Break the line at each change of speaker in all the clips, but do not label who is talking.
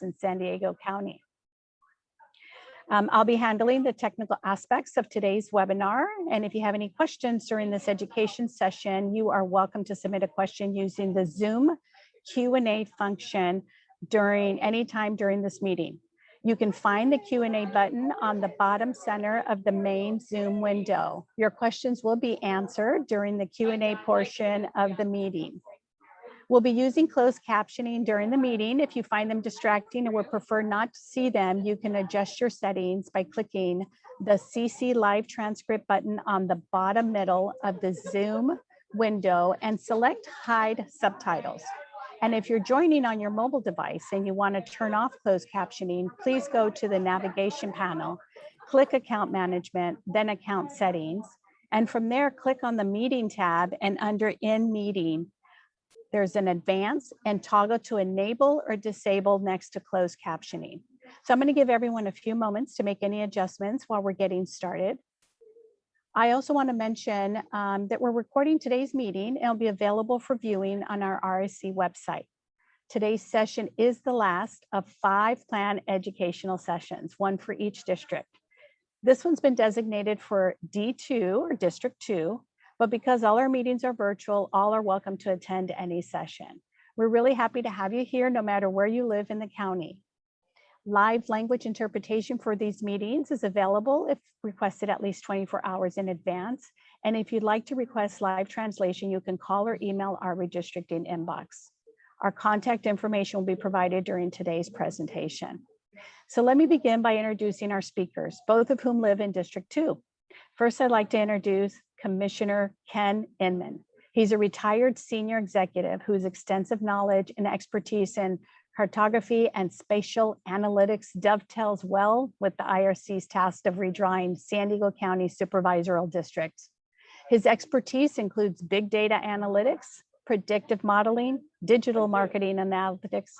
in San Diego County. I'll be handling the technical aspects of today's webinar. And if you have any questions during this education session, you are welcome to submit a question using the Zoom Q&A function any time during this meeting. You can find the Q&A button on the bottom center of the main Zoom window. Your questions will be answered during the Q&A portion of the meeting. We'll be using closed captioning during the meeting. If you find them distracting or would prefer not to see them, you can adjust your settings by clicking the CC Live Transcript button on the bottom middle of the Zoom window and select Hide Subtitles. And if you're joining on your mobile device and you want to turn off closed captioning, please go to the navigation panel, click Account Management, then Account Settings. And from there, click on the Meeting tab, and under In Meeting, there's an advance and toggle to enable or disable next to closed captioning. So I'm going to give everyone a few moments to make any adjustments while we're getting started. I also want to mention that we're recording today's meeting and it'll be available for viewing on our RSC website. Today's session is the last of 5 planned educational sessions, 1 for each district. This one's been designated for D2 or District 2. But because all our meetings are virtual, all are welcome to attend any session. We're really happy to have you here no matter where you live in the county. Live language interpretation for these meetings is available if requested at least 24 hours in advance. And if you'd like to request live translation, you can call or email our redistricting inbox. Our contact information will be provided during today's presentation. So let me begin by introducing our speakers, both of whom live in District 2. First, I'd like to introduce Commissioner Ken Inman. He's a retired senior executive whose extensive knowledge and expertise in cartography and spatial analytics dovetails well with the IRC's task of redrawing San Diego County supervisorial districts. His expertise includes big data analytics, predictive modeling, digital marketing analytics,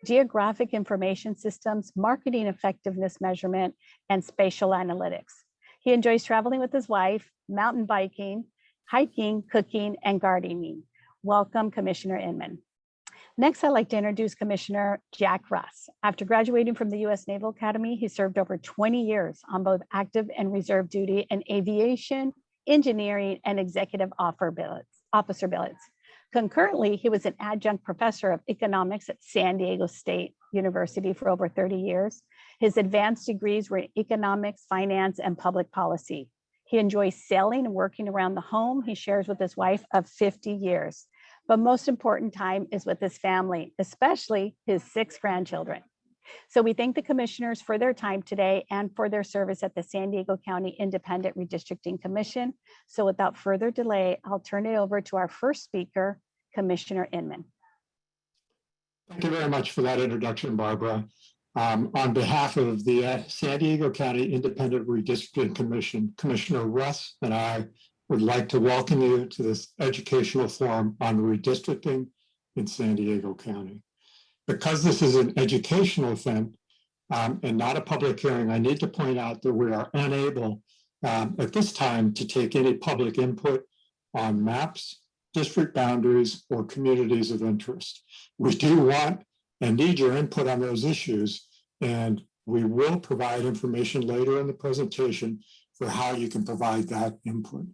geographic information systems, marketing effectiveness measurement, and spatial analytics. He enjoys traveling with his wife, mountain biking, hiking, cooking, and gardening. Welcome, Commissioner Inman. Next, I'd like to introduce Commissioner Jack Russ. After graduating from the U.S. Naval Academy, he served over 20 years on both active and reserve duty in aviation, engineering, and executive officer billets. Concurrently, he was an adjunct professor of economics at San Diego State University for over 30 years. His advanced degrees were in economics, finance, and public policy. He enjoys sailing and working around the home he shares with his wife of 50 years. But most important time is with his family, especially his 6 grandchildren. So we thank the commissioners for their time today and for their service at the San Diego County Independent Redistricting Commission. So without further delay, I'll turn it over to our first speaker, Commissioner Inman.
Thank you very much for that introduction, Barbara. On behalf of the San Diego County Independent Redistricting Commission, Commissioner Russ and I would like to welcome you to this educational forum on redistricting in San Diego County. Because this is an educational event and not a public hearing, I need to point out that we are unable at this time to take any public input on maps, district boundaries, or communities of interest. We do want and need your input on those issues, and we will provide information later in the presentation for how you can provide that input.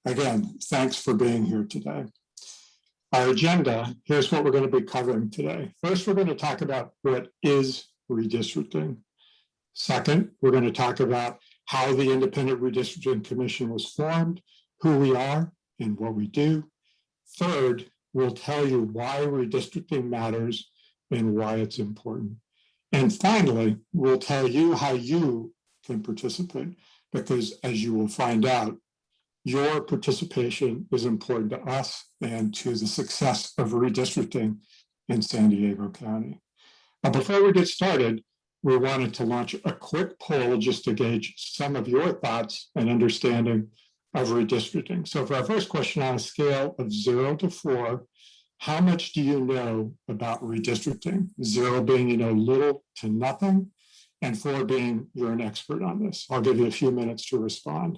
Again, thanks for being here today. Our agenda, here's what we're going to be covering today. First, we're going to talk about what is redistricting. Second, we're going to talk about how the Independent Redistricting Commission was formed, who we are, and what we do. Third, we'll tell you why redistricting matters and why it's important. And finally, we'll tell you how you can participate, because as you will find out, your participation is important to us and to the success of redistricting in San Diego County. Now, before we get started, we wanted to launch a quick poll just to gauge some of your thoughts and understanding of redistricting. So for our first question, on a scale of 0 to 4, how much do you know about redistricting? 0 being you know little to nothing, and 4 being you're an expert on this. I'll give you a few minutes to respond.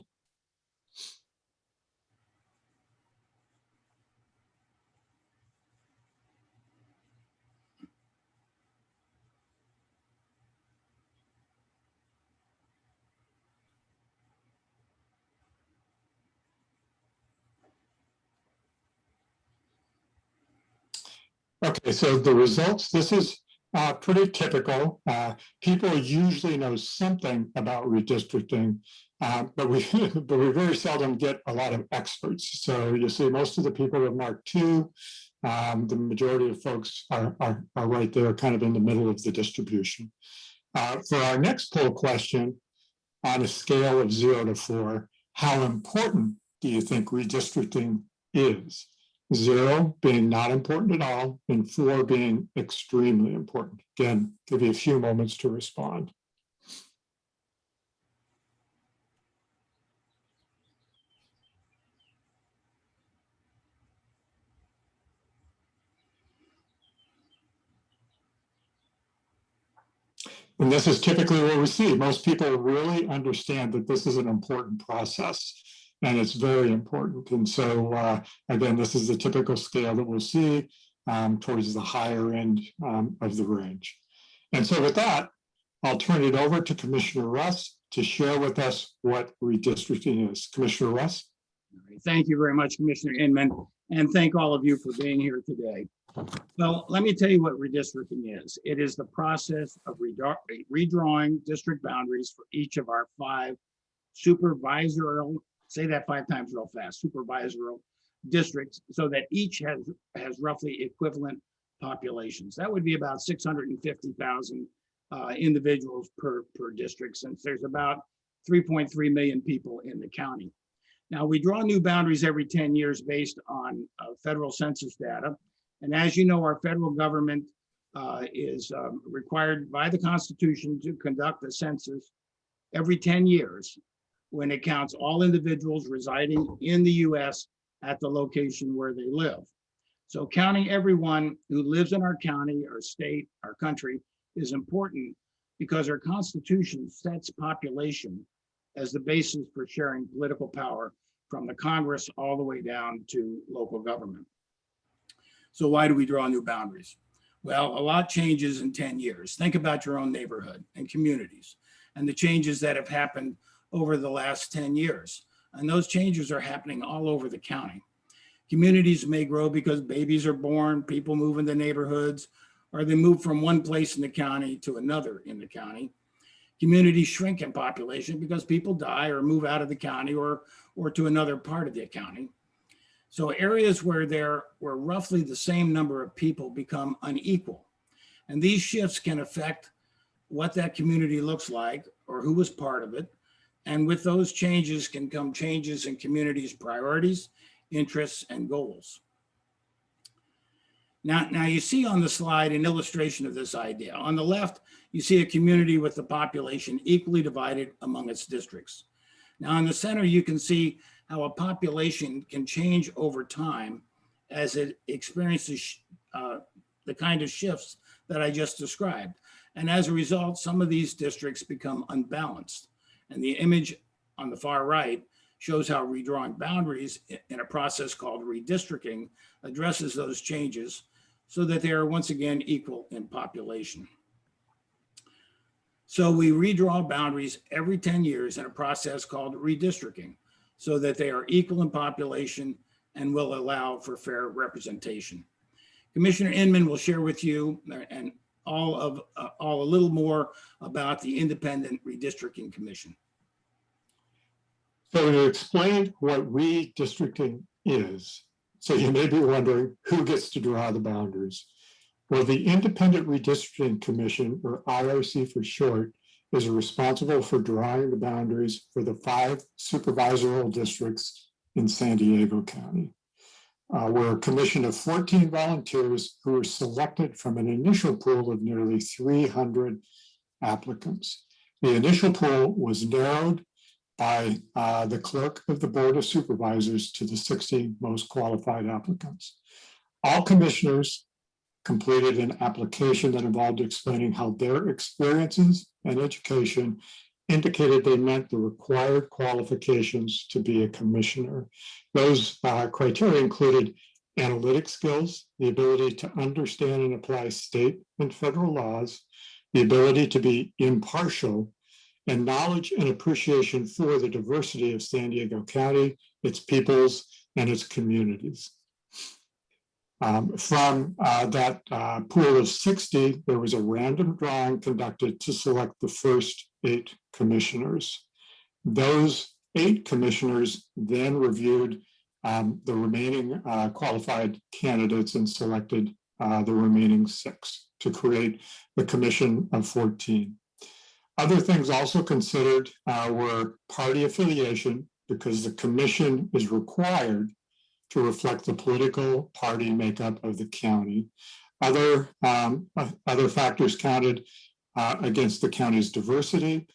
Okay, so the results, this is pretty typical. People usually know something about redistricting, but we but we very seldom get a lot of experts. So you see most of the people have marked 2. The majority of folks are right there, kind of in the middle of the distribution. For our next poll question, on a scale of 0 to 4, how important do you think redistricting is? 0 being not important at all, and 4 being extremely important. Again, give you a few moments to respond. And this is typically what we see. Most people really understand that this is an important process, and it's very important. And so, again, this is the typical scale that we'll see towards the higher end of the range. And so with that, I'll turn it over to Commissioner Russ to share with us what redistricting is. Commissioner Russ?
Thank you very much, Commissioner Inman, and thank all of you for being here today. Well, let me tell you what redistricting is. It is the process of redrawing district boundaries for each of our 5 supervisorial, say that 5 times real fast, supervisorial districts, so that each has roughly equivalent populations. That would be about 650,000 individuals per district, since there's about 3.3 million people in the county. Now, we draw new boundaries every 10 years based on federal census data. And as you know, our federal government is required by the Constitution to conduct a census every 10 years when it counts all individuals residing in the US at the location where they live. So counting everyone who lives in our county, our state, our country is important because our Constitution sets population as the basis for sharing political power from the Congress all the way down to local government. So why do we draw new boundaries? Well, a lot changes in 10 years. Think about your own neighborhood and communities and the changes that have happened over the last 10 years. And those changes are happening all over the county. Communities may grow because babies are born, people move into neighborhoods, or they move from one place in the county to another in the county. Communities shrink in population because people die or move out of the county or to another part of the county. So areas where roughly the same number of people become unequal. And these shifts can affect what that community looks like or who was part of it. And with those changes can come changes in communities' priorities, interests, and goals. Now you see on the slide an illustration of this idea. On the left, you see a community with the population equally divided among its districts. Now in the center, you can see how a population can change over time as it experiences the kind of shifts that I just described. And as a result, some of these districts become unbalanced. And the image on the far right shows how redrawing boundaries in a process called redistricting addresses those changes so that they are once again equal in population. So we redraw boundaries every 10 years in a process called redistricting so that they are equal in population and will allow for fair representation. Commissioner Inman will share with you and all a little more about the Independent Redistricting Commission.
So to explain what redistricting is, so you may be wondering who gets to draw the boundaries. Well, the Independent Redistricting Commission, or IRC for short, is responsible for drawing the boundaries for the 5 supervisorial districts in San Diego County. We're a commission of 14 volunteers who were selected from an initial pool of nearly 300 applicants. The initial pool was narrowed by the clerk of the Board of Supervisors to the 60 most qualified applicants. All commissioners completed an application that involved explaining how their experiences and education indicated they met the required qualifications to be a commissioner. Those criteria included analytic skills, the ability to understand and apply state and federal laws, the ability to be impartial, and knowledge and appreciation for the diversity of San Diego County, its peoples, and its communities. From that pool of 60, there was a random drawing conducted to select the first 8 commissioners. Those 8 commissioners then reviewed the remaining qualified candidates and selected the remaining 6 to create the commission of 14. Other things also considered were party affiliation, because the commission is required to reflect the political party makeup of the county. Other factors counted against the county's diversity.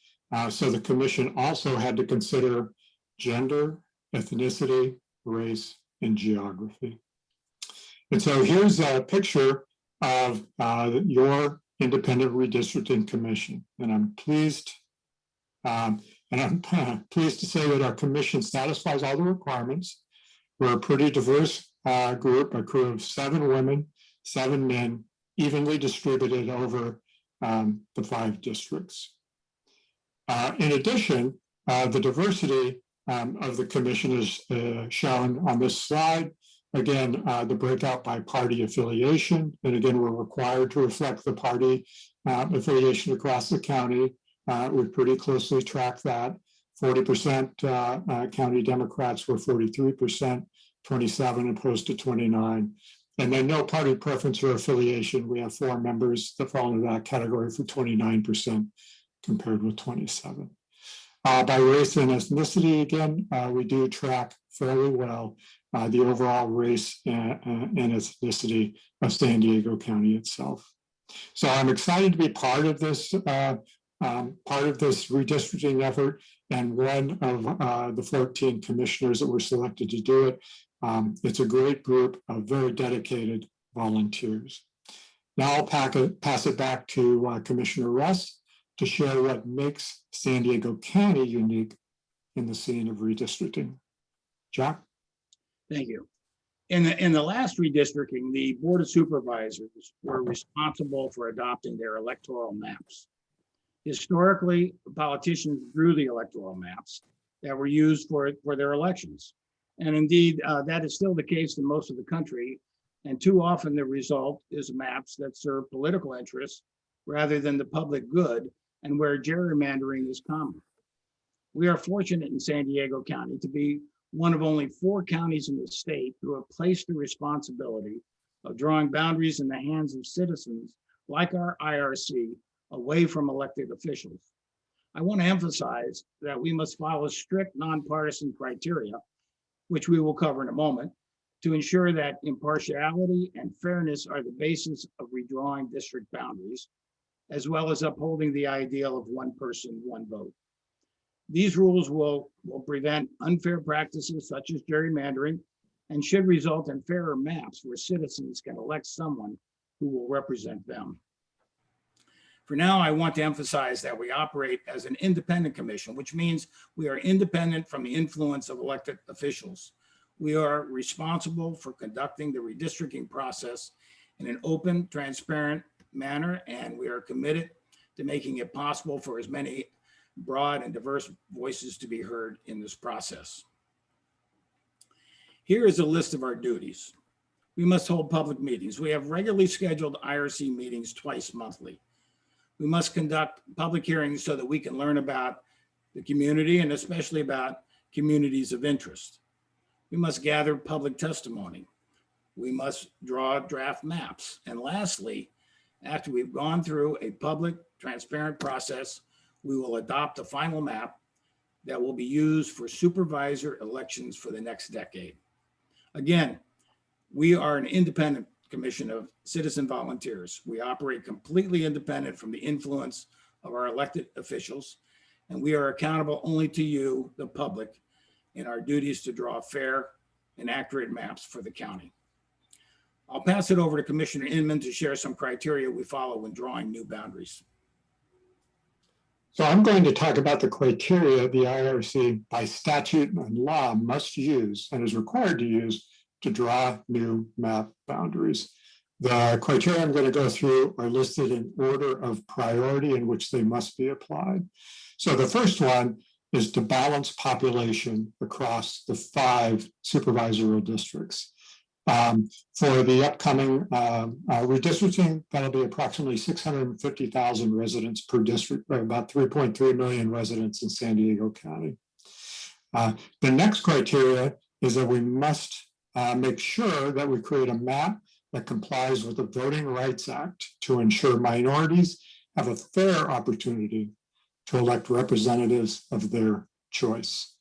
So the commission also had to consider gender, ethnicity, race, and geography. And so here's a picture of your independent redistricting commission. And I'm pleased to say that our commission satisfies all the requirements. We're a pretty diverse group, a crew of 7 women, 7 men, evenly distributed over the 5 districts. In addition, the diversity of the commission is shown on this slide. Again, the breakout by party affiliation. And again, we're required to reflect the party affiliation across the county. We pretty closely track that. 40% county Democrats were 43%, 27 opposed to 29. And then no party preference or affiliation. We have 4 members that fall into that category for 29% compared with 27. By race and ethnicity, again, we do track fairly well the overall race and ethnicity of San Diego County itself. So I'm excited to be part of this redistricting effort, and one of the 14 commissioners that were selected to do it. It's a great group of very dedicated volunteers. Now I'll pass it back to Commissioner Russ to share what makes San Diego County unique in the scene of redistricting. Jack?
Thank you. In the last redistricting, the Board of Supervisors were responsible for adopting their electoral maps. Historically, politicians drew the electoral maps that were used for their elections. And indeed, that is still the case in most of the country. And too often the result is maps that serve political interests rather than the public good, and where gerrymandering is common. We are fortunate in San Diego County to be one of only 4 counties in the state who have placed the responsibility of drawing boundaries in the hands of citizens like our IRC away from elected officials. I want to emphasize that we must follow strict nonpartisan criteria, which we will cover in a moment, to ensure that impartiality and fairness are the basis of redrawing district boundaries, as well as upholding the ideal of one person, one vote. These rules will prevent unfair practices such as gerrymandering and should result in fairer maps where citizens can elect someone who will represent them. For now, I want to emphasize that we operate as an independent commission, which means we are independent from the influence of elected officials. We are responsible for conducting the redistricting process in an open, transparent manner, and we are committed to making it possible for as many broad and diverse voices to be heard in this process. Here is a list of our duties. We must hold public meetings. We have regularly scheduled IRC meetings twice monthly. We must conduct public hearings so that we can learn about the community and especially about communities of interest. We must gather public testimony. We must draw draft maps. And lastly, after we've gone through a public, transparent process, we will adopt a final map that will be used for supervisor elections for the next decade. Again, we are an independent commission of citizen volunteers. We operate completely independent from the influence of our elected officials, and we are accountable only to you, the public, in our duties to draw fair and accurate maps for the county. I'll pass it over to Commissioner Inman to share some criteria we follow when drawing new boundaries.
So I'm going to talk about the criteria the IRC by statute and law must use and is required to use to draw new map boundaries. The criteria I'm going to go through are listed in order of priority in which they must be applied. So the first one is to balance population across the 5 supervisory districts. For the upcoming redistricting, that'll be approximately 650,000 residents per district, or about 3.3 million residents in San Diego County. The next criteria is that we must make sure that we create a map that complies with the Voting Rights Act to ensure minorities have a fair opportunity to elect representatives of their choice.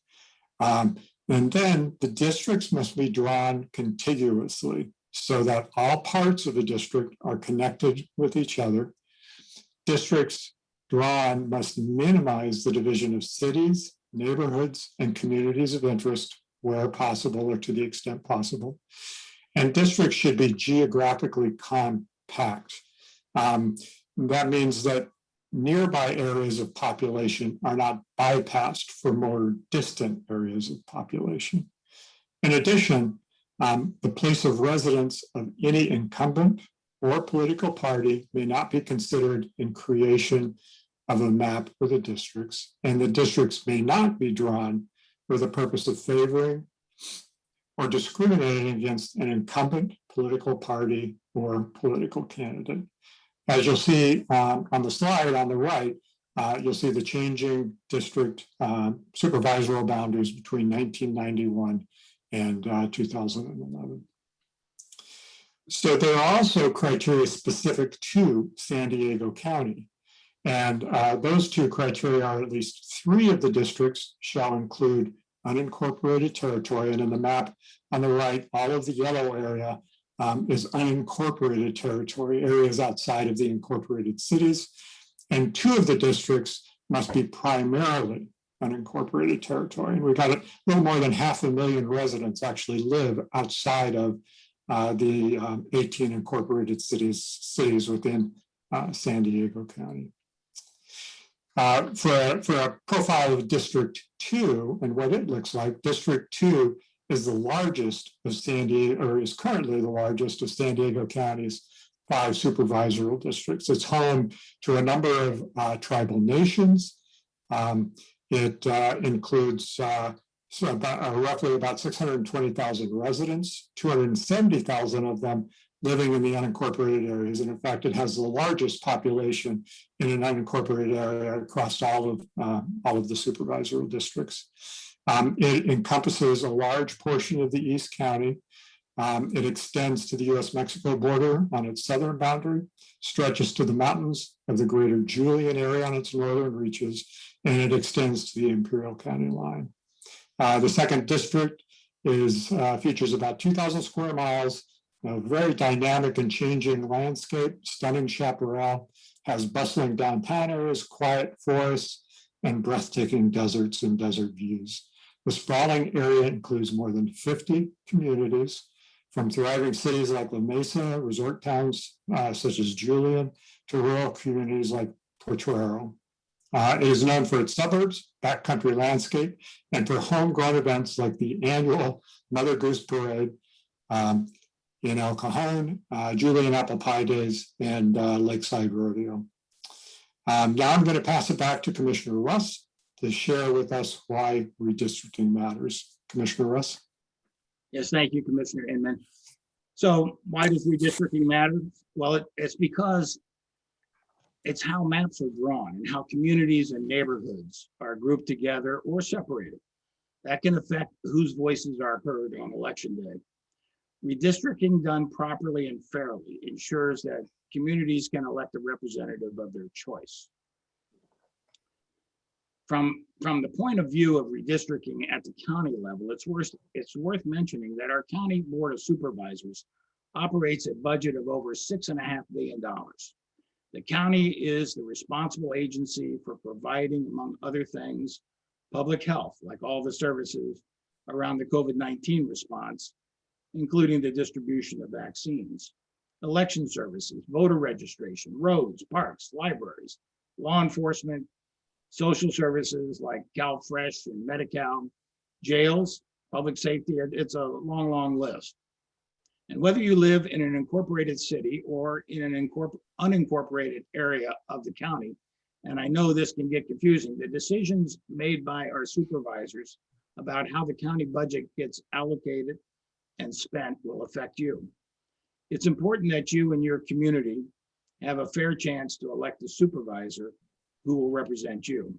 And then the districts must be drawn contiguously so that all parts of the district are connected with each other. Districts drawn must minimize the division of cities, neighborhoods, and communities of interest where possible or to the extent possible. And districts should be geographically compact. That means that nearby areas of population are not bypassed for more distant areas of population. In addition, the place of residence of any incumbent or political party may not be considered in creation of a map for the districts, and the districts may not be drawn for the purpose of favoring or discriminating against an incumbent political party or political candidate. As you'll see on the slide on the right, you'll see the changing district supervisory boundaries between 1991 and 2011. So there are also criteria specific to San Diego County. And those two criteria are at least 3 of the districts shall include unincorporated territory. And in the map on the right, all of the yellow area is unincorporated territory, areas outside of the incorporated cities. And 2 of the districts must be primarily unincorporated territory. And we've got a little more than 500,000 residents actually live outside of the 18 incorporated cities within San Diego County. For a profile of District 2 and what it looks like, District 2 is the largest of San Diego, or is currently the largest of San Diego County's 5 supervisory districts. It's home to a number of tribal nations. It includes roughly about 620,000 residents, 270,000 of them living in the unincorporated areas. And in fact, it has the largest population in an unincorporated area across all of the supervisory districts. It encompasses a large portion of the East County. It extends to the US-Mexico border on its southern boundary, stretches to the mountains of the greater Julian area on its northern reaches, and it extends to the Imperial County line. The second district features about 2,000 square miles, a very dynamic and changing landscape, stunning chaparral, has bustling downtown areas, quiet forests, and breathtaking deserts and desert views. The sprawling area includes more than 50 communities, from thriving cities like La Mesa, resort towns such as Julian, to rural communities like Potrero. It is known for its suburbs, backcountry landscape, and for homegrown events like the annual Mother Goose Parade in El Cajon, Julian Apple Pie Days, and Lakeside Rodeo. Now I'm going to pass it back to Commissioner Russ to share with us why redistricting matters. Commissioner Russ.
Yes, thank you, Commissioner Inman. So why does redistricting matter? Well, it's because it's how maps are drawn and how communities and neighborhoods are grouped together or separated. That can affect whose voices are heard on election day. Redistricting done properly and fairly ensures that communities can elect a representative of their choice. From the point of view of redistricting at the county level, it's worth mentioning that our County Board of Supervisors operates a budget of over $6.5 billion. The county is the responsible agency for providing, among other things, public health, like all the services around the COVID-19 response, including the distribution of vaccines, election services, voter registration, roads, parks, libraries, law enforcement, social services like CalFresh and Medi-Cal, jails, public safety. It's a long, long list. And whether you live in an incorporated city or in an unincorporated area of the county, and I know this can get confusing, the decisions made by our supervisors about how the county budget gets allocated and spent will affect you. It's important that you and your community have a fair chance to elect a supervisor who will represent you.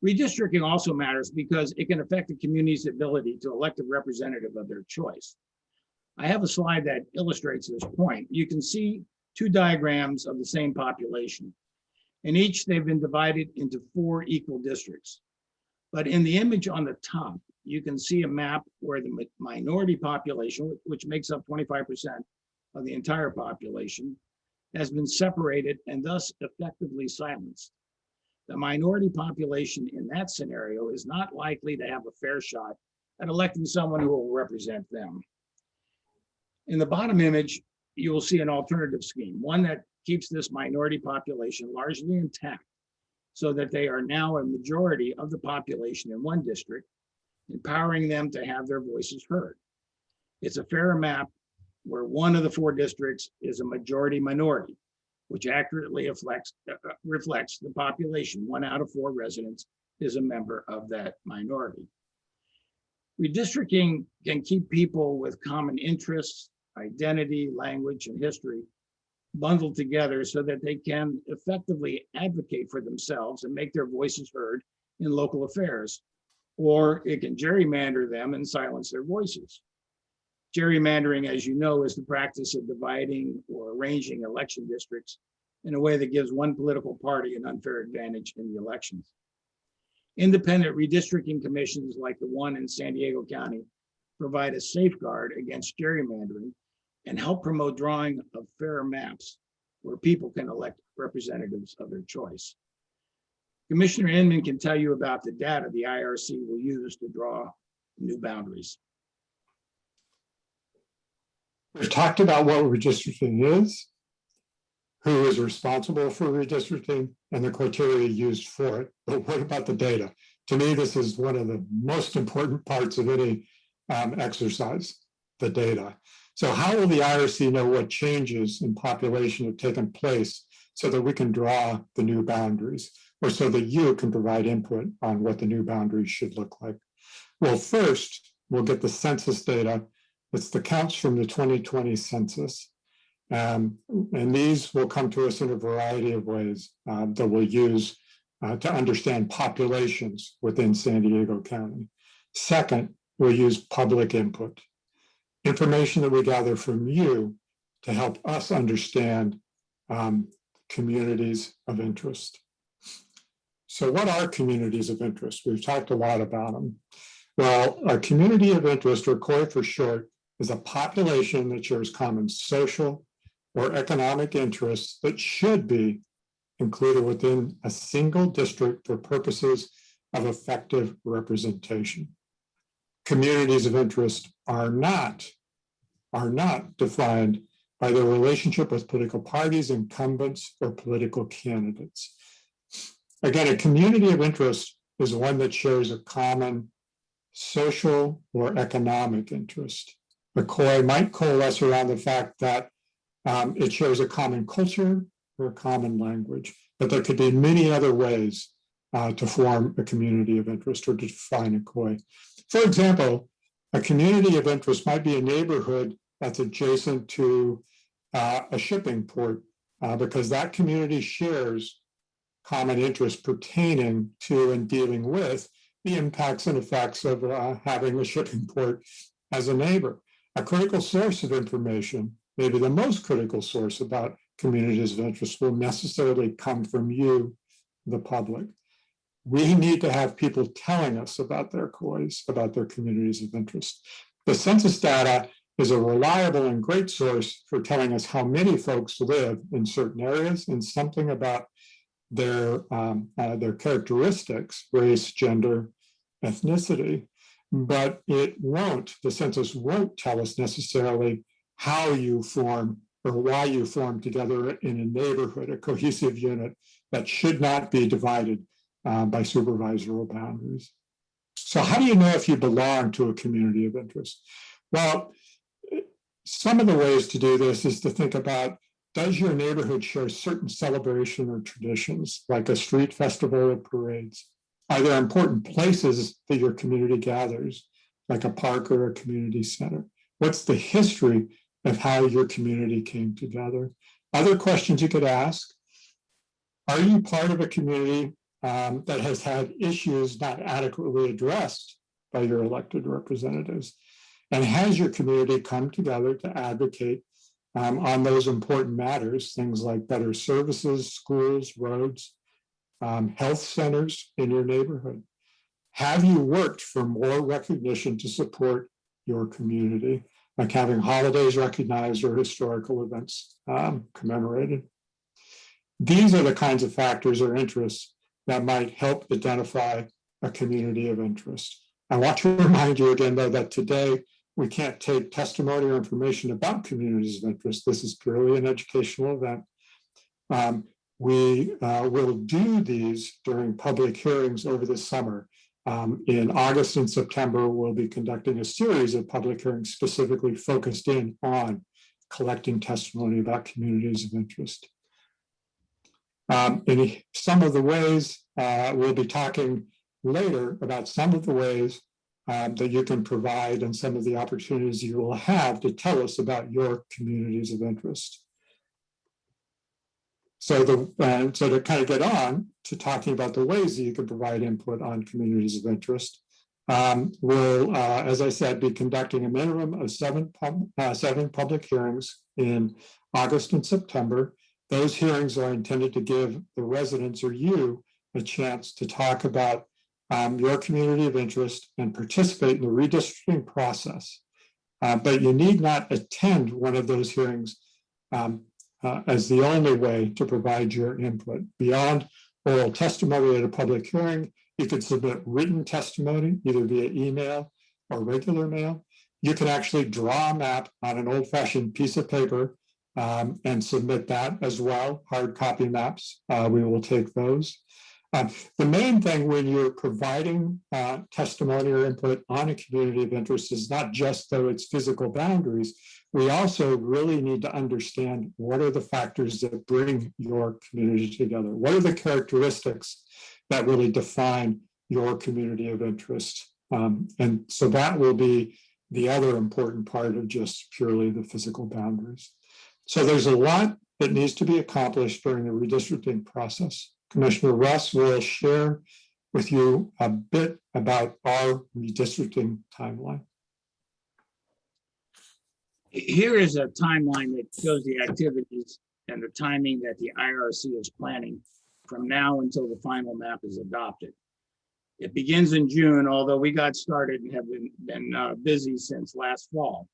Redistricting also matters because it can affect the community's ability to elect a representative of their choice. I have a slide that illustrates this point. You can see two diagrams of the same population. In each, they've been divided into 4 equal districts. But in the image on the top, you can see a map where the minority population, which makes up 25% of the entire population, has been separated and thus effectively silenced. The minority population in that scenario is not likely to have a fair shot at electing someone who will represent them. In the bottom image, you will see an alternative scheme, one that keeps this minority population largely intact so that they are now a majority of the population in one district, empowering them to have their voices heard. It's a fair map where one of the 4 districts is a majority minority, which accurately reflects the population. 1 out of 4 residents is a member of that minority. Redistricting can keep people with common interests, identity, language, and history bundled together so that they can effectively advocate for themselves and make their voices heard in local affairs, or it can gerrymander them and silence their voices. Gerrymandering, as you know, is the practice of dividing or arranging election districts in a way that gives one political party an unfair advantage in the elections. Independent redistricting commissions like the one in San Diego County provide a safeguard against gerrymandering and help promote drawing of fairer maps where people can elect representatives of their choice. Commissioner Inman can tell you about the data the IRC will use to draw new boundaries.
We've talked about what redistricting is, who is responsible for redistricting, and the criteria used for it. But what about the data? To me, this is one of the most important parts of any exercise, the data. So how will the IRC know what changes in population have taken place so that we can draw the new boundaries, or so that you can provide input on what the new boundaries should look like? Well, first, we'll get the census data. It's the counts from the 2020 census. And these will come to us in a variety of ways that we'll use to understand populations within San Diego County. Second, we'll use public input, information that we gather from you to help us understand communities of interest. So what are communities of interest? We've talked a lot about them. Well, a community of interest, or COI for short, is a population that shares common social or economic interests that should be included within a single district for purposes of effective representation. Communities of interest are not defined by their relationship with political parties, incumbents, or political candidates. Again, a community of interest is one that shares a common social or economic interest. A COI might coalesce around the fact that it shares a common culture or a common language, but there could be many other ways to form a community of interest or to define a COI. For example, a community of interest might be a neighborhood that's adjacent to a shipping port because that community shares common interests pertaining to and dealing with the impacts and effects of having a shipping port as a neighbor. A critical source of information, maybe the most critical source about communities of interest, will necessarily come from you, the public. We need to have people telling us about their COIs, about their communities of interest. The census data is a reliable and great source for telling us how many folks live in certain areas and something about their characteristics, race, gender, ethnicity, but the census won't tell us necessarily how you form or why you form together in a neighborhood, a cohesive unit that should not be divided by supervisory boundaries. So how do you know if you belong to a community of interest? Well, some of the ways to do this is to think about, does your neighborhood share certain celebration or traditions, like a street festival or parades? Are there important places that your community gathers? like a park or a community center? What's the history of how your community came together? Other questions you could ask: are you part of a community that has had issues not adequately addressed by your elected representatives? And has your community come together to advocate on those important matters, things like better services, schools, roads, health centers in your neighborhood? Have you worked for more recognition to support your community, like having holidays recognized or historical events commemorated? These are the kinds of factors or interests that might help identify a community of interest. I want to remind you again, though, that today we can't take testimony or information about communities of interest. This is purely an educational event. We will do these during public hearings over the summer. In August and September, we'll be conducting a series of public hearings specifically focused in on collecting testimony about communities of interest. In some of the ways, we'll be talking later about some of the ways that you can provide and some of the opportunities you will have to tell us about your communities of interest. So to kind of get on to talking about the ways that you can provide input on communities of interest, we'll, as I said, be conducting a minimum of seven public hearings in August and September. Those hearings are intended to give the residents or you a chance to talk about your community of interest and participate in the redistricting process. But you need not attend one of those hearings as the only way to provide your input. Beyond oral testimony at a public hearing, you can submit written testimony, either via email or regular mail. You can actually draw a map on an old-fashioned piece of paper and submit that as well, hard copy maps. We will take those. The main thing when you're providing testimony or input on a community of interest is not just though its physical boundaries. We also really need to understand what are the factors that bring your community together. What are the characteristics that really define your community of interest? And so that will be the other important part of just purely the physical boundaries. So there's a lot that needs to be accomplished during the redistricting process. Commissioner Russ will share with you a bit about our redistricting timeline.
Here is a timeline that shows the activities and the timing that the IRC is planning from now until the final map is adopted. It begins in June, although we got started and have been busy since last fall.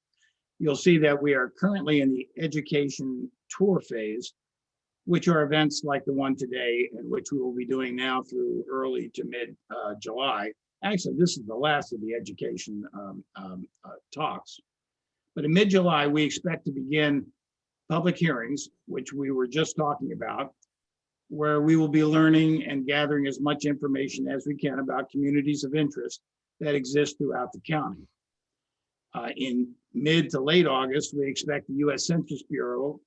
You'll see that we are currently in the education tour phase, which are events like the one today, and which we will be doing now through early to mid July. Actually, this is the last of the education talks. But in mid-July, we expect to begin public hearings, which we were just talking about, where we will be learning and gathering as much information as we can about communities of interest that exist throughout the county. In mid to late August, we expect the U.S. Census Bureau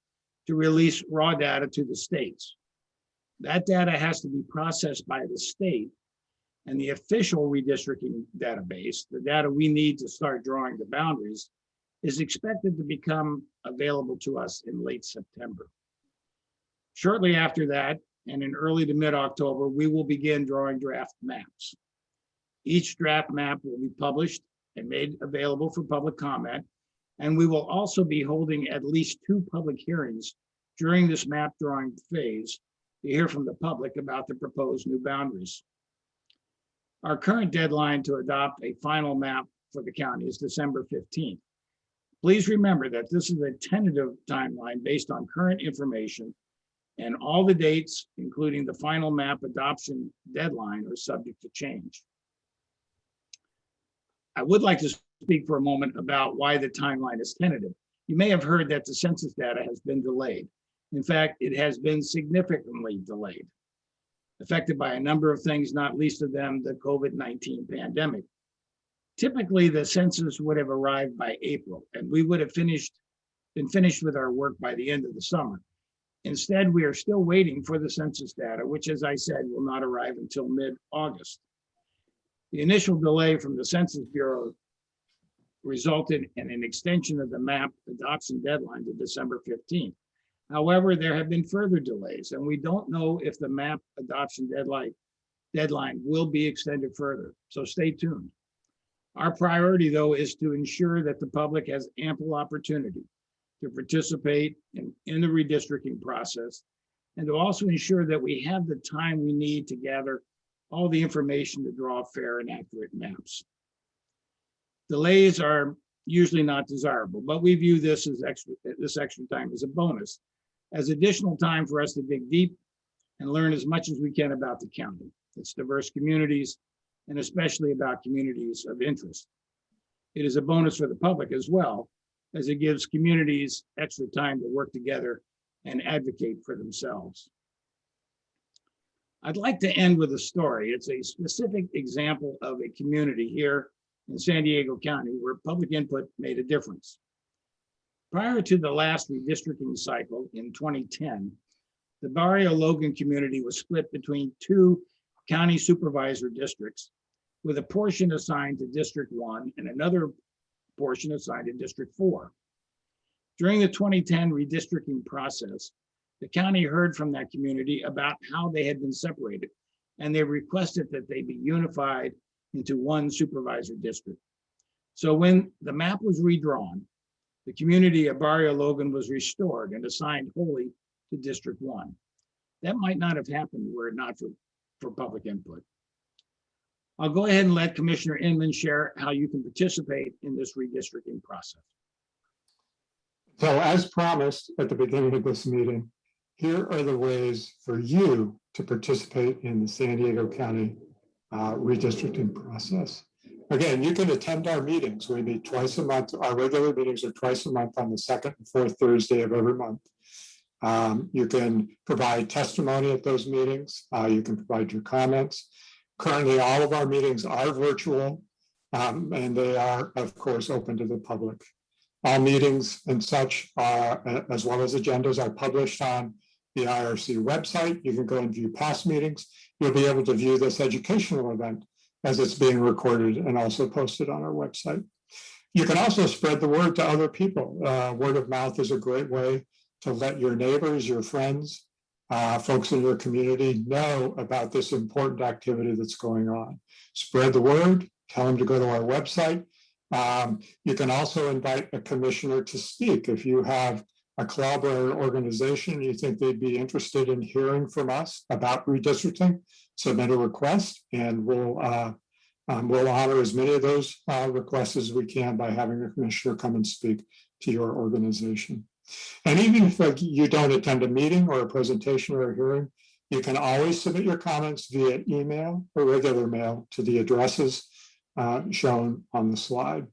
to release raw data to the states. That data has to be processed by the state, and the official redistricting database, the data we need to start drawing the boundaries, is expected to become available to us in late September. Shortly after that, and in early to mid-October, we will begin drawing draft maps. Each draft map will be published and made available for public comment, and we will also be holding at least 2 public hearings during this map drawing phase to hear from the public about the proposed new boundaries. Our current deadline to adopt a final map for the county is December 15th. Please remember that this is a tentative timeline based on current information, and all the dates, including the final map adoption deadline, are subject to change. I would like to speak for a moment about why the timeline is tentative. You may have heard that the census data has been delayed. In fact, it has been significantly delayed, affected by a number of things, not least of them the COVID-19 pandemic. Typically, the census would have arrived by April, and we would have been finished with our work by the end of the summer. Instead, we are still waiting for the census data, which, as I said, will not arrive until mid-August. The initial delay from the Census Bureau resulted in an extension of the map adoption deadline to December 15th. However, there have been further delays, and we don't know if the map adoption deadline will be extended further, so stay tuned. Our priority, though, is to ensure that the public has ample opportunity to participate in the redistricting process, and to also ensure that we have the time we need to gather all the information to draw fair and accurate maps. Delays are usually not desirable, but we view this extra time as a bonus, as additional time for us to dig deep and learn as much as we can about the county, its diverse communities, and especially about communities of interest. It is a bonus for the public as well, as it gives communities extra time to work together and advocate for themselves. I'd like to end with a story. It's a specific example of a community here in San Diego County where public input made a difference. Prior to the last redistricting cycle in 2010, the Barrio Logan community was split between two county supervisor districts, with a portion assigned to District 1 and another portion assigned to District 4. During the 2010 redistricting process, the county heard from that community about how they had been separated, and they requested that they be unified into one supervisor district. So when the map was redrawn, the community of Barrio Logan was restored and assigned wholly to District 1. That might not have happened were it not for public input. I'll go ahead and let Commissioner Inman share how you can participate in this redistricting process.
So as promised at the beginning of this meeting, here are the ways for you to participate in the San Diego County redistricting process. Again, you can attend our meetings. We meet twice a month. Our regular meetings are twice a month on the second and fourth Thursday of every month. You can provide testimony at those meetings. You can provide your comments. Currently, all of our meetings are virtual, and they are, of course, open to the public. All meetings and such, as well as agendas, are published on the IRC website. You can go and view past meetings. You'll be able to view this educational event as it's being recorded and also posted on our website. You can also spread the word to other people. Word of mouth is a great way to let your neighbors, your friends, folks in your community know about this important activity that's going on. Spread the word, tell them to go to our website. You can also invite a commissioner to speak. If you have a club or an organization you think they'd be interested in hearing from us about redistricting, submit a request, and we'll honor as many of those requests as we can by having a commissioner come and speak to your organization. And even if you don't attend a meeting or a presentation or a hearing, you can always submit your comments via email or regular mail to the addresses shown on the slide.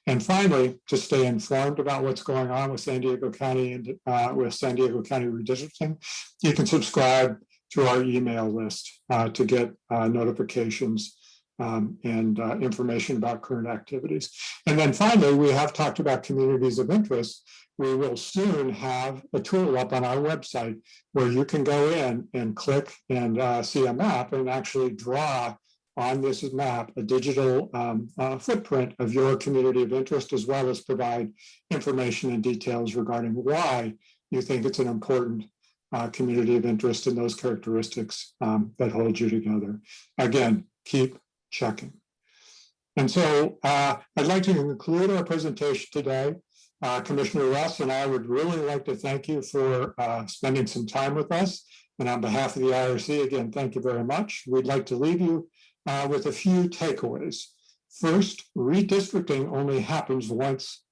And finally, to stay informed about what's going on with San Diego County and with San Diego County redistricting, you can subscribe to our email list to get notifications and information about current activities. And then finally, we have talked about communities of interest. We will soon have a tool up on our website where you can go in and click and see a map and actually draw on this map a digital footprint of your community of interest, as well as provide information and details regarding why you think it's an important community of interest and those characteristics that hold you together. Again, keep checking. And so I'd like to conclude our presentation today. Commissioner Russ and I would really like to thank you for spending some time with us. And on behalf of the IRC, again, thank you very much. We'd like to leave you with a few takeaways. First, redistricting only happens once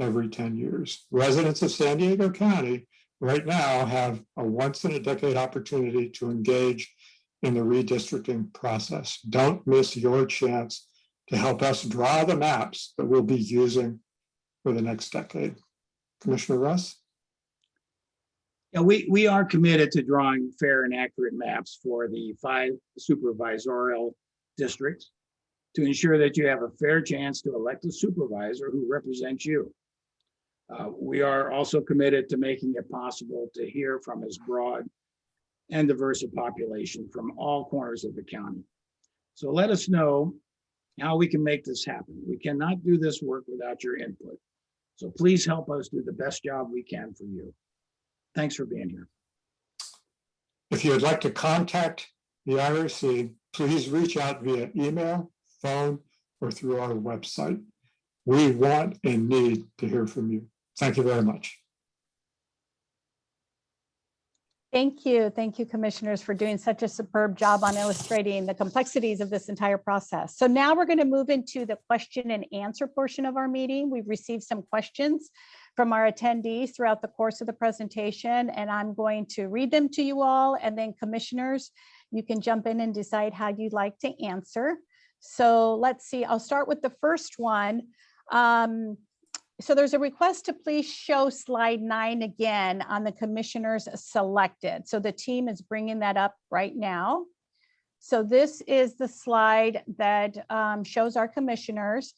every 10 years. Residents of San Diego County right now have a once-in-a-decade opportunity to engage in the redistricting process. Don't miss your chance to help us draw the maps that we'll be using for the next decade. Commissioner Russ?
Yeah, we are committed to drawing fair and accurate maps for the 5 supervisorial districts to ensure that you have a fair chance to elect a supervisor who represents you. We are also committed to making it possible to hear from as broad and diverse a population from all corners of the county. So let us know how we can make this happen. We cannot do this work without your input. So please help us do the best job we can for you. Thanks for being here.
If you would like to contact the IRC, please reach out via email, phone, or through our website. We want and need to hear from you. Thank you very much.
Thank you. Thank you, commissioners, for doing such a superb job on illustrating the complexities of this entire process. So now we're going to move into the question and answer portion of our meeting. We've received some questions from our attendees throughout the course of the presentation, and I'm going to read them to you all, and then commissioners, you can jump in and decide how you'd like to answer. So let's see, I'll start with the first one. So there's a request to please show slide 9 again on the commissioners selected. So the team is bringing that up right now. So this is the slide that shows our commissioners.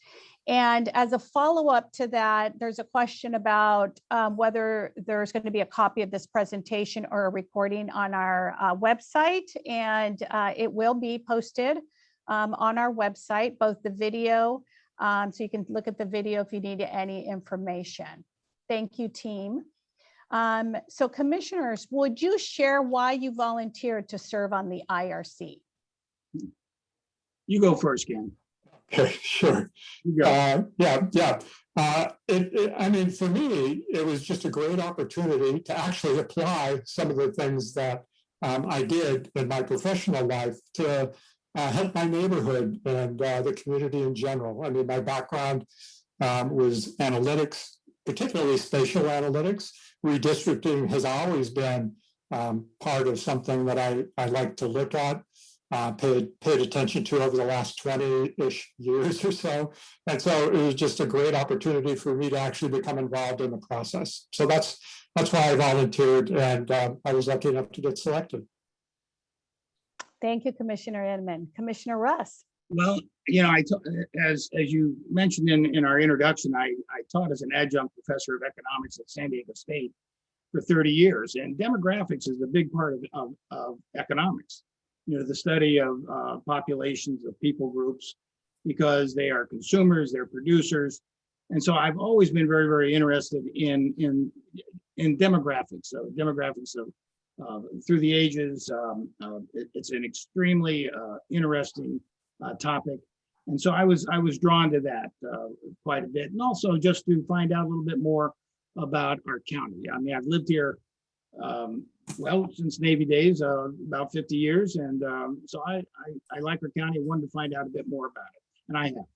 And as a follow-up to that, there's a question about whether there's going to be a copy of this presentation or a recording on our website. And it will be posted on our website, both the video, so you can look at the video if you need any information. Thank you, team. So commissioners, would you share why you volunteered to serve on the IRC?
You go first, Ken.
Okay, sure.
You go.
I mean, for me, it was just a great opportunity to actually apply some of the things that I did in my professional life to help my neighborhood and the community in general. I mean, my background was analytics, particularly spatial analytics. Redistricting has always been part of something that I like to look at, paid attention to over the last 20-ish years or so. And so it was just a great opportunity for me to actually become involved in the process. So that's why I volunteered, and I was lucky enough to get selected.
Thank you, Commissioner Inman. Commissioner Russ.
Well, you know, as you mentioned in our introduction, I taught as an adjunct professor of economics at San Diego State for 30 years, and demographics is a big part of economics. You know, the study of populations of people groups, because they are consumers, they're producers, and so I've always been very, very interested in demographics. So demographics of through the ages, it's an extremely interesting topic, and so I was drawn to that quite a bit, and also just to find out a little bit more about our county. I mean, I've lived here well since Navy days, about 50 years, and so I like our county. I wanted to find out a bit more about it, and I have.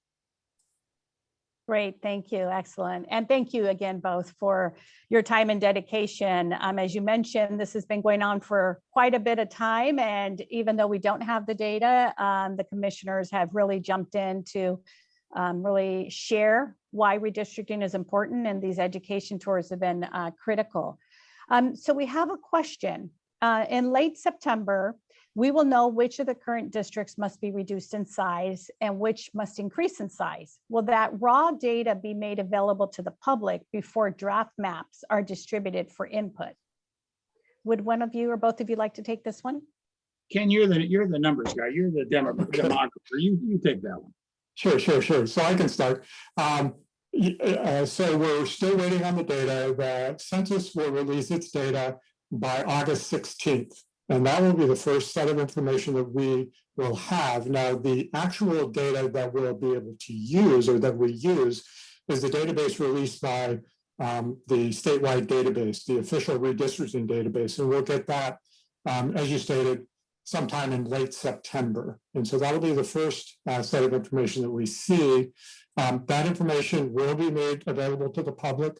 Great, thank you, excellent. And thank you again both for your time and dedication. As you mentioned, this has been going on for quite a bit of time, and even though we don't have the data, the commissioners have really jumped in to really share why redistricting is important, and these education tours have been critical. So we have a question. In late September, we will know which of the current districts must be reduced in size and which must increase in size. Will that raw data be made available to the public before draft maps are distributed for input? Would one of you or both of you like to take this one?
Ken, you're the numbers guy. You're the demographer. You take that one.
Sure. So I can start. So we're still waiting on the data. The census will release its data by August 16th. And that will be the first set of information that we will have. Now, the actual data that we'll be able to use, or that we use, is the database released by the statewide database, the official redistricting database. And we'll get that, as you stated, sometime in late September. And so that'll be the first set of information that we see. That information will be made available to the public.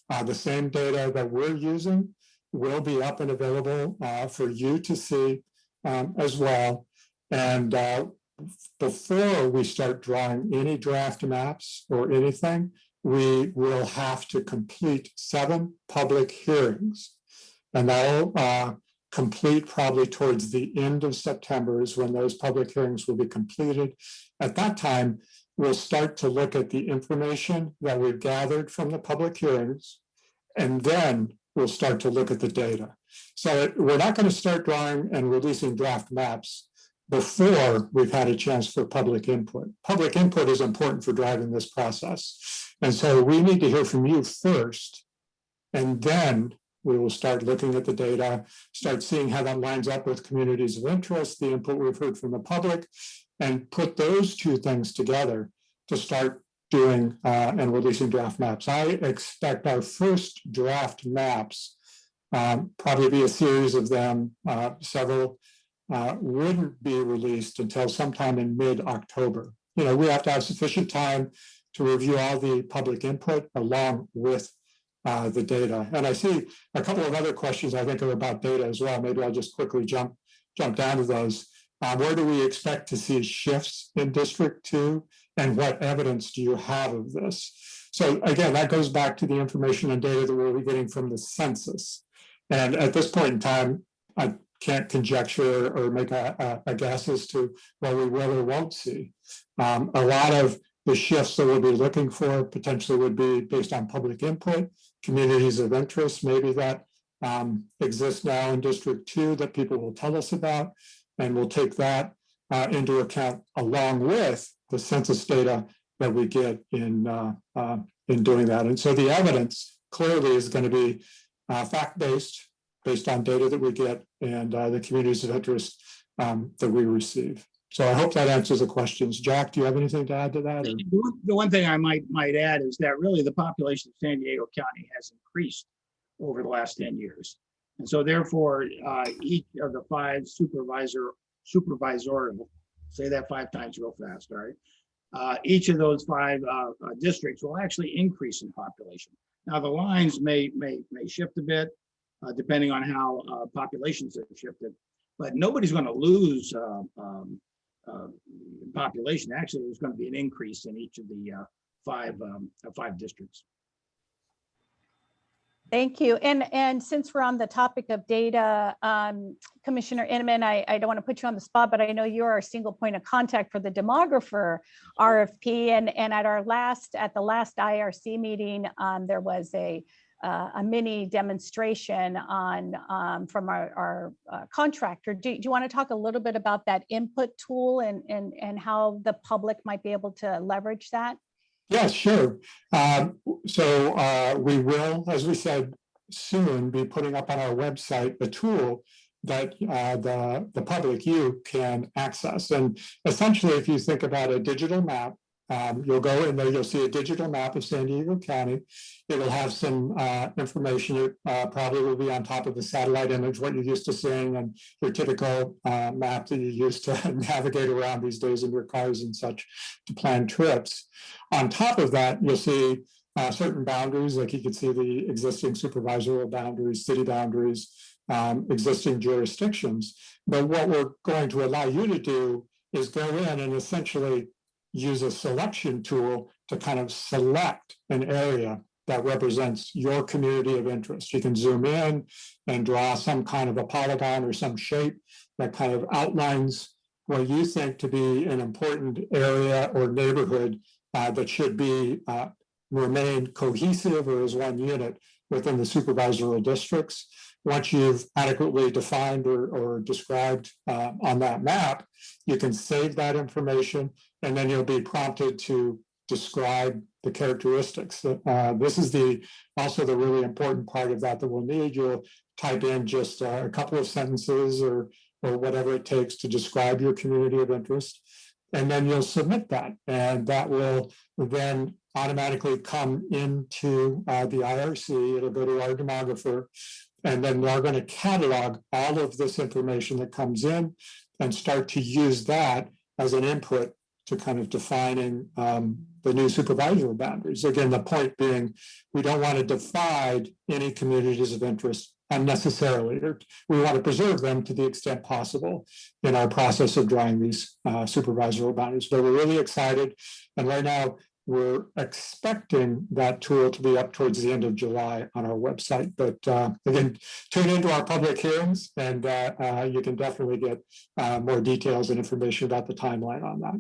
The same data that we're using will be up and available for you to see as well. And before we start drawing any draft maps or anything, we will have to complete 7 public hearings. And that'll complete probably towards the end of September is when those public hearings will be completed. At that time, we'll start to look at the information that we've gathered from the public hearings, and then we'll start to look at the data. So we're not going to start drawing and releasing draft maps before we've had a chance for public input. Public input is important for driving this process. And so we need to hear from you first, and then we will start looking at the data, start seeing how that lines up with communities of interest, the input we've heard from the public, and put those two things together to start doing and releasing draft maps. I expect our first draft maps, probably be a series of them, several, wouldn't be released until sometime in mid-October. You know, we have to have sufficient time to review all the public input along with the data. And I see a couple of other questions I think are about data as well. Maybe I'll just quickly jump down to those. Where do we expect to see shifts in District 2? And what evidence do you have of this? So again, that goes back to the information and data that we'll be getting from the census. And at this point in time, I can't conjecture or make a guess as to what we will or won't see. A lot of the shifts that we'll be looking for potentially would be based on public input, communities of interest, maybe that exist now in District 2 that people will tell us about, and we'll take that into account along with the census data that we get in doing that. And so the evidence clearly is going to be fact-based, based on data that we get and the communities of interest that we receive. So I hope that answers the questions. Jack, do you have anything to add to that? Or?
The one thing I might add is that really the population of San Diego County has increased over the last 10 years. And so therefore, each of the 5 supervisorial, say that 5 times real fast, all right? Each of those 5 districts will actually increase in population. Now the lines may shift a bit depending on how populations have shifted, but nobody's going to lose population. Actually, there's going to be an increase in each of the 5 districts.
Thank you. And since we're on the topic of data, Commissioner Inman, I don't want to put you on the spot, but I know you're our single point of contact for the demographer RFP. And at the last IRC meeting, there was a mini demonstration on from our contractor. Do you want to talk a little bit about that input tool and how the public might be able to leverage that?
Yeah, sure. So we will, as we said, soon be putting up on our website a tool that the public, you can access. And essentially, if you think about a digital map, you'll go in there, you'll see a digital map of San Diego County. It'll have some information. It probably will be on top of the satellite image, what you're used to seeing, and your typical map that you use to navigate around these days in your cars and such to plan trips. On top of that, you'll see certain boundaries, like you can see the existing supervisory boundaries, city boundaries, existing jurisdictions. But what we're going to allow you to do is go in and essentially use a selection tool to kind of select an area that represents your community of interest. You can zoom in and draw some kind of a polygon or some shape that kind of outlines what you think to be an important area or neighborhood that should be remain cohesive or as one unit within the supervisory districts. Once you've adequately defined or described on that map, you can save that information, and then you'll be prompted to describe the characteristics. This is also the really important part of that we'll need. You'll type in just a couple of sentences or whatever it takes to describe your community of interest, and then you'll submit that, and that will then automatically come into the IRC. It'll go to our demographer, and then they're going to catalog all of this information that comes in and start to use that as an input to kind of defining the new supervisory boundaries. Again, the point being, we don't want to divide any communities of interest unnecessarily. We want to preserve them to the extent possible in our process of drawing these supervisory boundaries. But we're really excited. And right now, we're expecting that tool to be up towards the end of July on our website. But again, tune into our public hearings, and you can definitely get more details and information about the timeline on that.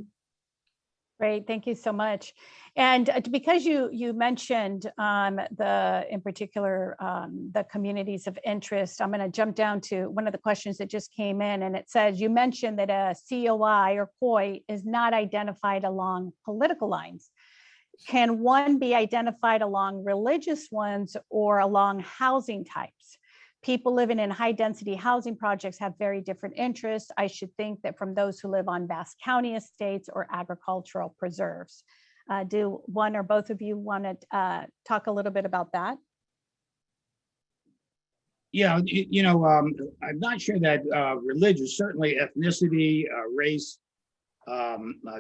Great, thank you so much. And because you mentioned in particular the communities of interest, I'm going to jump down to one of the questions that just came in, and it says you mentioned that a COI or COI is not identified along political lines. Can one be identified along religious ones or along housing types? People living in high density housing projects have very different interests. I should think that from those who live on vast county estates or agricultural preserves. Do one or both of you want to talk a little bit about that?
Yeah, I'm not sure that religious, certainly ethnicity, race,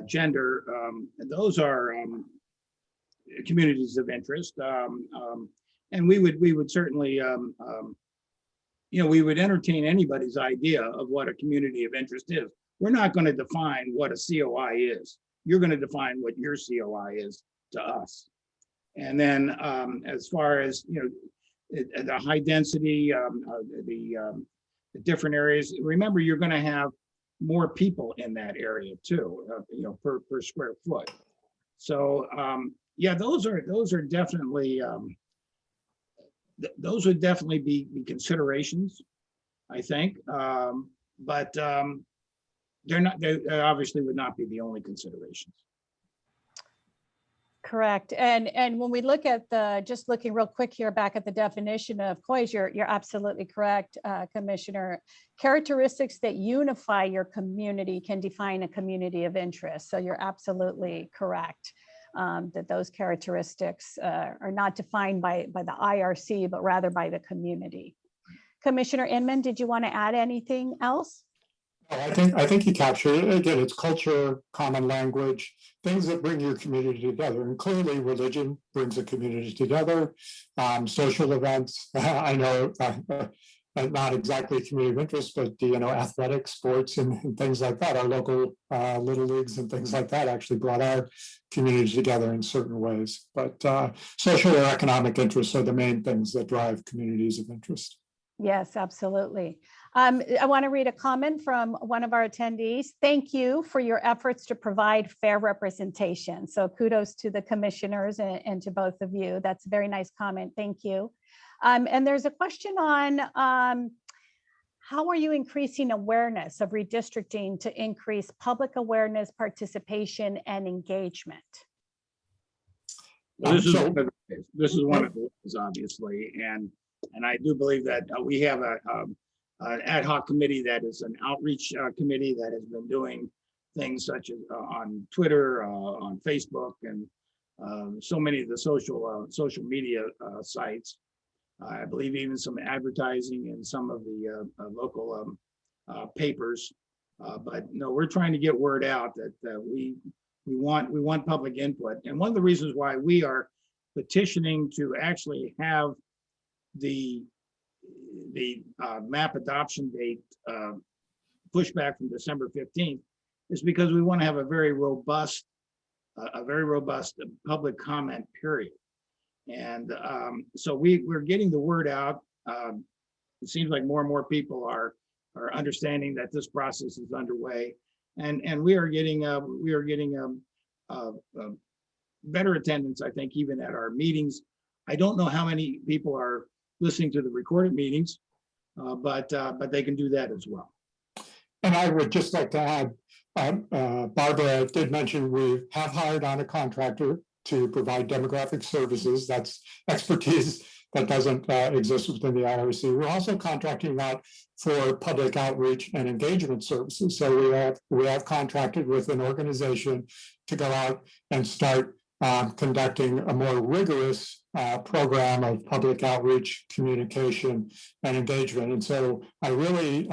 gender, those are communities of interest. And we would certainly, we would entertain anybody's idea of what a community of interest is. We're not going to define what a COI is. You're going to define what your COI is to us. And then as far as, the high density, the different areas, remember, you're going to have more people in that area too, per square foot. So yeah, those are definitely, those would definitely be considerations, I think, but they obviously would not be the only considerations.
Correct. And when we look at just looking real quick here back at the definition of COIs, you're absolutely correct, Commissioner. Characteristics that unify your community can define a community of interest. So you're absolutely correct. That those characteristics are not defined by the IRC, but rather by the community. Commissioner Inman, did you want to add anything else?
I think you captured it. Again, it's culture, common language, things that bring your community together. And clearly religion brings a community together. Social events, I know not exactly community of interest, but athletics, sports, and things like that. Our local little leagues and things like that actually brought our community together in certain ways. But social or economic interests are the main things that drive communities of interest.
Yes, absolutely. I want to read a comment from one of our attendees. Thank you for your efforts to provide fair representation. So kudos to the commissioners and to both of you. That's a very nice comment. Thank you. And there's a question on how are you increasing awareness of redistricting to increase public awareness, participation, and engagement?
Well, this is one of the ways, obviously, and I do believe that we have an ad hoc committee that is an outreach committee that has been doing things such as on Twitter, on Facebook, and so many of the social media sites. I believe even some advertising in some of the local papers. But no, we're trying to get word out that we want public input. And one of the reasons why we are petitioning to actually have the map adoption date pushed back from December 15th is because we want to have a very robust public comment period. And so we're getting the word out. It seems like more and more people are understanding that this process is underway, and we are getting better attendance, I think, even at our meetings. I don't know how many people are listening to the recorded meetings, but they can do that as well.
And I would just like to add, Barbara did mention we have hired on a contractor to provide demographic services. That's expertise that doesn't exist within the IRC. We're also contracting out for public outreach and engagement services. So we have contracted with an organization to go out and start conducting a more rigorous program of public outreach, communication, and engagement. And so I really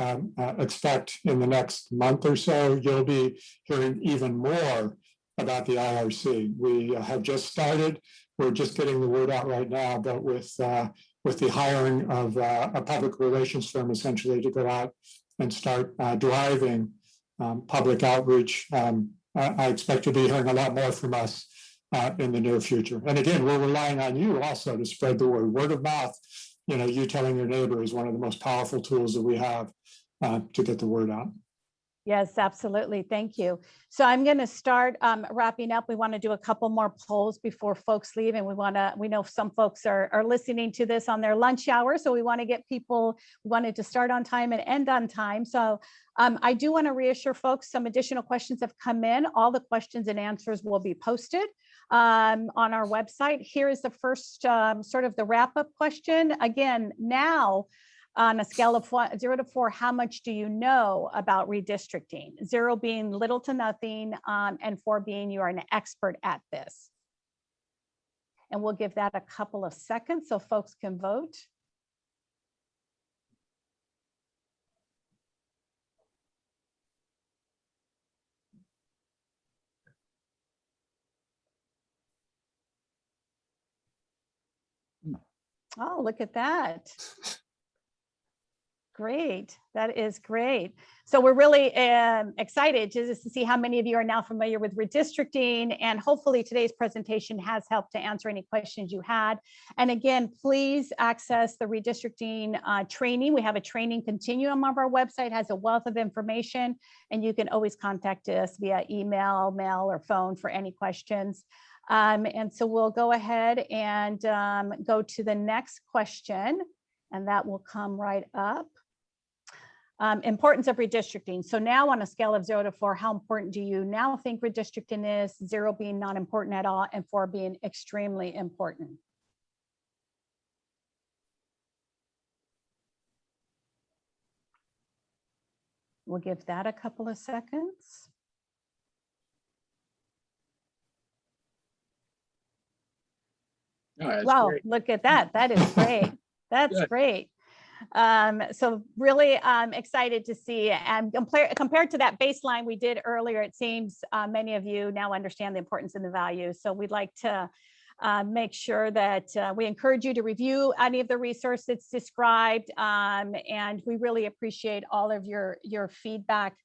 expect in the next month or so, you'll be hearing even more about the IRC. We have just started. We're just getting the word out right now, but with the hiring of a public relations firm, essentially, to go out and start driving public outreach, I expect to be hearing a lot more from us in the near future. And again, we're relying on you also to spread the word. Word of mouth, you telling your neighbor is one of the most powerful tools that we have to get the word out.
Yes, absolutely. Thank you. So I'm going to start wrapping up. We want to do a couple more polls before folks leave. And we know some folks are listening to this on their lunch hour. So we want to get people, we wanted to start on time and end on time. So I do want to reassure folks, some additional questions have come in. All the questions and answers will be posted on our website. Here is the first sort of the wrap up question. Again, now, on a scale of 0 to 4, how much do you know about redistricting? 0 being little to nothing, and 4 being you are an expert at this. And we'll give that a couple of seconds so folks can vote. Oh, look at that. Great. That is great. So we're really excited to see how many of you are now familiar with redistricting, and hopefully today's presentation has helped to answer any questions you had. And again, please access the redistricting training. We have a training continuum on our website, has a wealth of information, and you can always contact us via email, mail, or phone for any questions. And so we'll go ahead and go to the next question, and that will come right up. Importance of redistricting. So now on a scale of 0 to 4, how important do you now think redistricting is? 0 being not important at all, and 4 being extremely important. We'll give that a couple of seconds.
Oh,
Wow,
great.
look at that. That is great. That's
Good.
great. So really excited to see, and compared to that baseline we did earlier, it seems many of you now understand the importance and the value. So we'd like to make sure that we encourage you to review any of the resources described, and we really appreciate all of your feedback.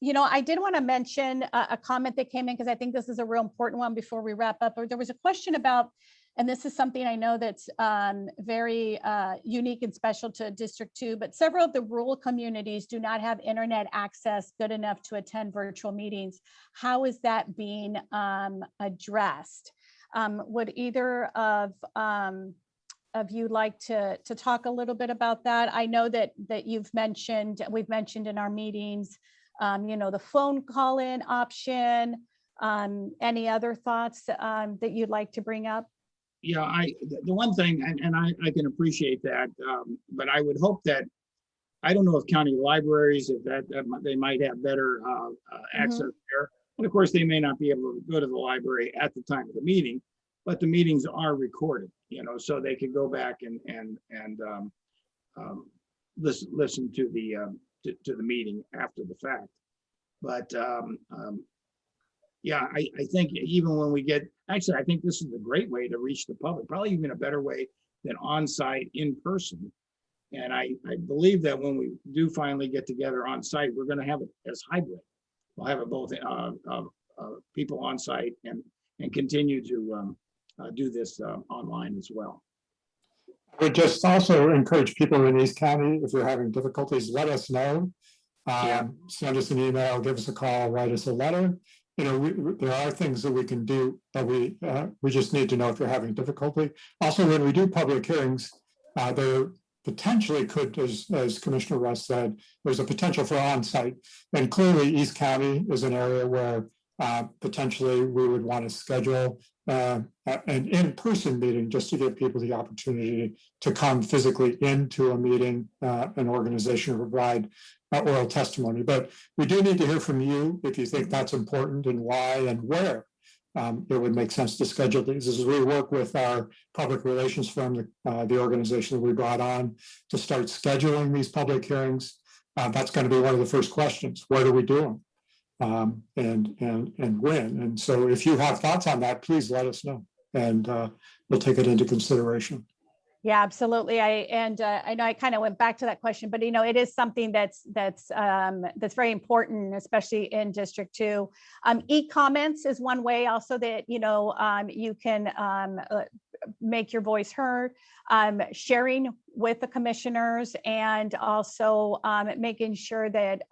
You know, I did want to mention a comment that came in, because I think this is a real important one before we wrap up. There was a question about, and this is something I know that's very unique and special to District 2, but several of the rural communities do not have internet access good enough to attend virtual meetings. How is that being addressed? Would either of you like to talk a little bit about that? I know that we've mentioned in our meetings, you know, the phone call-in option. Any other thoughts that you'd like to bring up?
Yeah, the one thing, and I can appreciate that, but I would hope that, I don't know if county libraries, if that they might have better access there. And of course, they may not be able to go to the library at the time of the meeting, but the meetings are recorded, you know, so they can go back and listen to the meeting after the fact. But yeah, I think even when we get, actually, I think this is a great way to reach the public, probably even a better way than on-site in person. And I believe that when we do finally get together on site, we're going to have it as hybrid. We'll have it both people on site and continue to do this online as well.
I would just also encourage people in East County, if you're having difficulties, let us know. Send us an email, give us a call, write us a letter. You know, there are things that we can do, but we just need to know if you're having difficulty. Also, when we do public hearings, there potentially could, as Commissioner Russ said, there's a potential for on-site. And clearly, East County is an area where potentially we would want to schedule an in-person meeting just to give people the opportunity to come physically into a meeting, an organization, to provide oral testimony. But we do need to hear from you if you think that's important, and why and where it would make sense to schedule these. As we work with our public relations firm, the organization that we brought on to start scheduling these public hearings, that's going to be one of the first questions. Where do we do them? And when? And so if you have thoughts on that, please let us know, and we'll take it into consideration.
Yeah, absolutely. I know I kind of went back to that question, but you know, it is something that's very important, especially in District 2. E-comments is one way also that, you know, you can make your voice heard, sharing with the commissioners, and also making sure that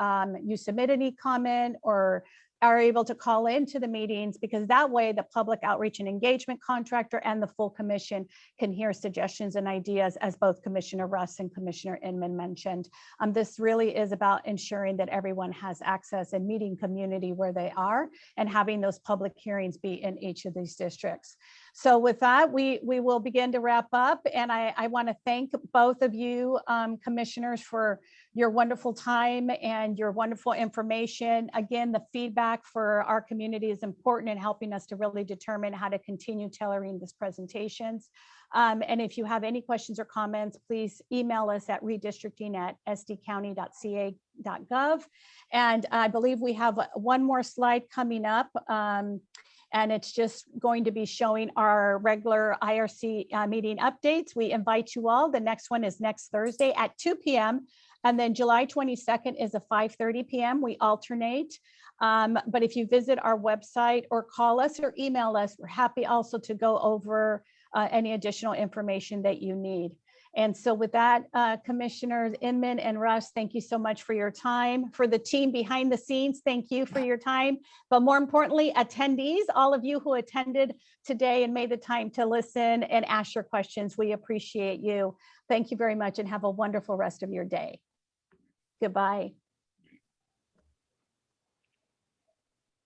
you submit any comment or are able to call into the meetings, because that way the public outreach and engagement contractor and the full commission can hear suggestions and ideas, as both Commissioner Russ and Commissioner Inman mentioned. This really is about ensuring that everyone has access and meeting community where they are, and having those public hearings be in each of these districts. So with that, we will begin to wrap up. And I want to thank both of you, commissioners, for your wonderful time and your wonderful information. Again, the feedback for our community is important in helping us to really determine how to continue tailoring these presentations. And if you have any questions or comments, please email us at redistricting@sdcounty.ca.gov. And I believe we have one more slide coming up. And it's just going to be showing our regular IRC meeting updates. We invite you all. The next one is next Thursday at 2 p.m. And then July 22nd is a 5:30 p.m. We alternate. But if you visit our website or call us or email us, we're happy also to go over any additional information that you need. And so with that, Commissioners Inman and Russ, thank you so much for your time. For the team behind the scenes, thank you for your time. But more importantly, attendees, all of you who attended today and made the time to listen and ask your questions, we appreciate you. Thank you very much and have a wonderful rest of your day. Goodbye.